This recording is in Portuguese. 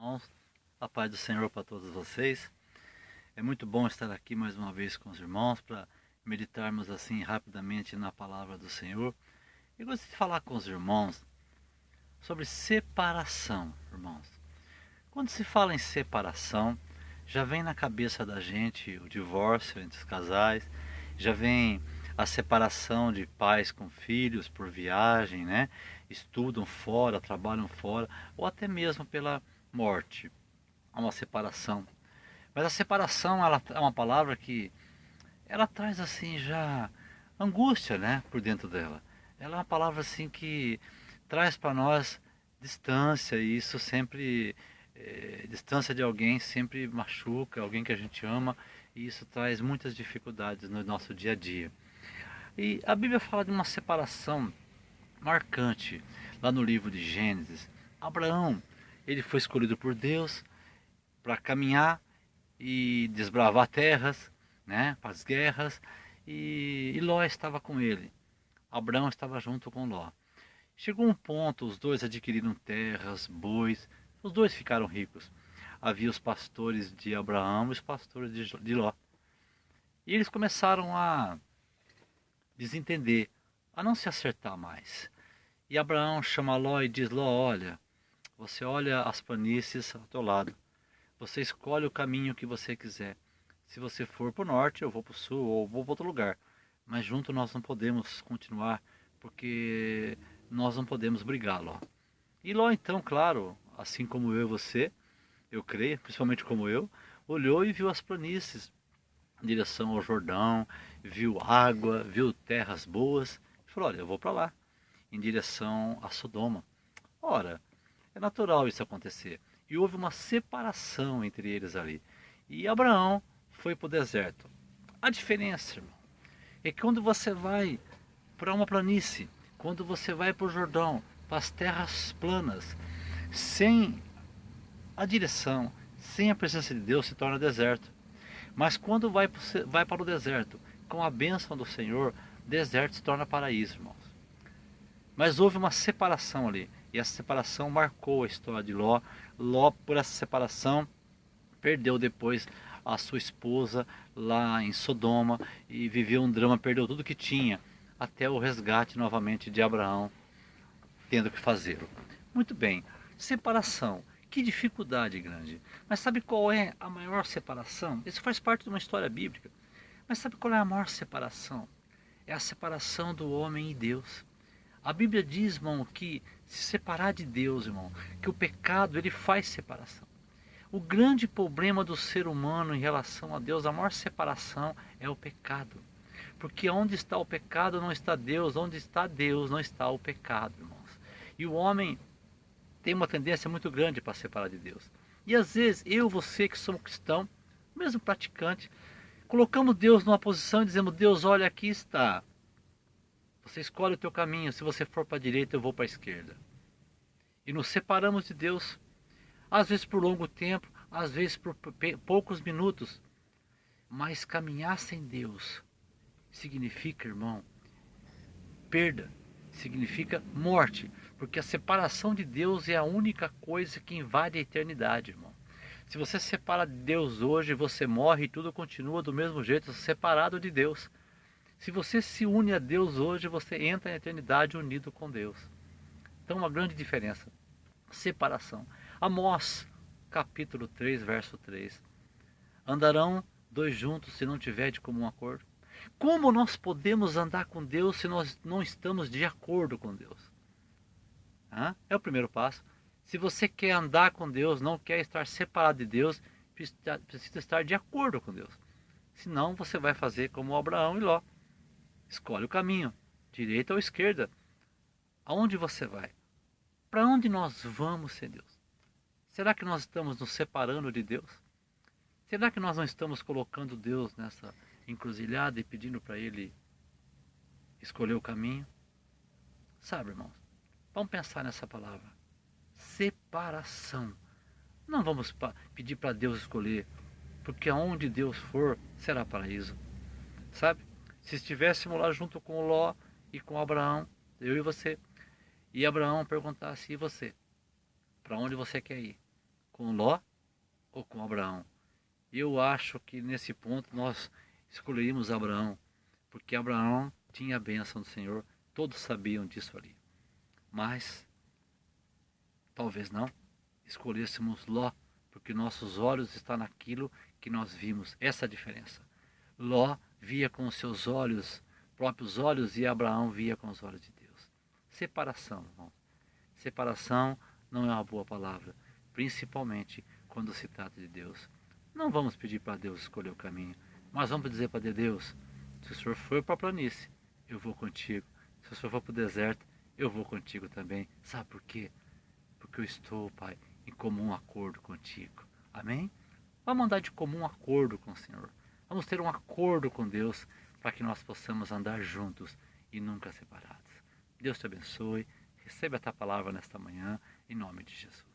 Irmãos, a paz do Senhor para todos vocês. É muito bom estar aqui mais uma vez com os irmãos para meditarmos assim rapidamente na palavra do Senhor. Eu gostaria de falar com os irmãos sobre separação, irmãos. Quando se fala em separação, já vem na cabeça da gente o divórcio entre os casais, já vem a separação de pais com filhos por viagem, né? Estudam fora, trabalham fora, ou até mesmo pela morte. Há uma separação. Mas a separação, ela é uma palavra que ela traz assim já angústia, né, por dentro dela. Ela é uma palavra assim que traz para nós distância, e isso sempre distância de alguém sempre machuca, alguém que a gente ama, e isso traz muitas dificuldades no nosso dia a dia. E a Bíblia fala de uma separação marcante lá no livro de Gênesis. Abraão, ele foi escolhido por Deus para caminhar e desbravar terras, né, para as guerras, e Ló estava com ele. Abraão estava junto com Ló. Chegou um ponto, os dois adquiriram terras, bois, os dois ficaram ricos. Havia os pastores de Abraão e os pastores de Ló. E eles começaram a desentender, a não se acertar mais. E Abraão chama Ló e diz: Ló, olha, você olha as planícies ao teu lado. Você escolhe o caminho que você quiser. Se você for para o norte, eu vou para o sul, ou vou para outro lugar. Mas junto nós não podemos continuar, porque nós não podemos brigar, Ló. E Ló então, claro, assim como eu e você, eu creio, principalmente como eu, olhou e viu as planícies em direção ao Jordão, viu água, viu terras boas, e falou: olha, eu vou para lá, em direção a Sodoma. Ora, é natural isso acontecer. E houve uma separação entre eles ali. E Abraão foi para o deserto. A diferença, irmão, é que quando você vai para uma planície, quando você vai para o Jordão, para as terras planas, sem a direção, sem a presença de Deus, se torna deserto. Mas quando vai para o deserto, com a bênção do Senhor, deserto se torna paraíso, irmãos. Mas houve uma separação ali. E essa separação marcou a história de Ló. Ló, por essa separação, perdeu depois a sua esposa lá em Sodoma e viveu um drama, perdeu tudo que tinha, até o resgate novamente de Abraão, tendo que fazê-lo. Muito bem, separação. Que dificuldade grande. Mas sabe qual é a maior separação? Isso faz parte de uma história bíblica. Mas sabe qual é a maior separação? É a separação do homem e Deus. A Bíblia diz, irmão, que se separar de Deus, irmão, que o pecado ele faz separação. O grande problema do ser humano em relação a Deus, a maior separação é o pecado. Porque onde está o pecado não está Deus, onde está Deus não está o pecado, irmãos. E o homem tem uma tendência muito grande para separar de Deus. E às vezes eu, você que somos cristão, mesmo praticante, colocamos Deus numa posição e dizemos: Deus, olha, aqui está. Você escolhe o teu caminho, se você for para a direita eu vou para a esquerda. E nos separamos de Deus, às vezes por longo tempo, às vezes por poucos minutos. Mas caminhar sem Deus significa, irmão, perda, significa morte. Porque a separação de Deus é a única coisa que invade a eternidade, irmão. Se você se separa de Deus hoje, você morre e tudo continua do mesmo jeito, separado de Deus. Se você se une a Deus hoje, você entra na eternidade unido com Deus. Então, uma grande diferença. Separação. Amós, capítulo 3, verso 3. Andarão dois juntos se não tiver de comum acordo? Como nós podemos andar com Deus se nós não estamos de acordo com Deus? É o primeiro passo. Se você quer andar com Deus, não quer estar separado de Deus, precisa estar de acordo com Deus. Senão você vai fazer como Abraão e Ló. Escolhe o caminho, direita ou esquerda. Aonde você vai? Para onde nós vamos sem Deus? Será que nós estamos nos separando de Deus? Será que nós não estamos colocando Deus nessa encruzilhada e pedindo para Ele escolher o caminho? Sabe, irmãos, vamos pensar nessa palavra. Separação. Não vamos pedir para Deus escolher, porque aonde Deus for, será paraíso. Sabe? Se estivéssemos lá junto com Ló e com Abraão, eu e você, e Abraão perguntasse: e você? Para onde você quer ir? Com Ló ou com Abraão? Eu acho que nesse ponto nós escolheríamos Abraão, porque Abraão tinha a bênção do Senhor, todos sabiam disso ali. Mas talvez não escolhêssemos Ló, porque nossos olhos estão naquilo que nós vimos. Essa é a diferença. Ló via com os seus olhos, próprios olhos, e Abraão via com os olhos de Deus. Separação, irmão. Separação não é uma boa palavra, principalmente quando se trata de Deus. Não vamos pedir para Deus escolher o caminho, mas vamos dizer para Deus: se o Senhor for para a planície, eu vou contigo. Se o Senhor for para o deserto, eu vou contigo também. Sabe por quê? Porque eu estou, Pai, em comum acordo contigo. Amém? Vamos andar de comum acordo com o Senhor. Vamos ter um acordo com Deus para que nós possamos andar juntos e nunca separados. Deus te abençoe. Receba esta palavra nesta manhã, em nome de Jesus.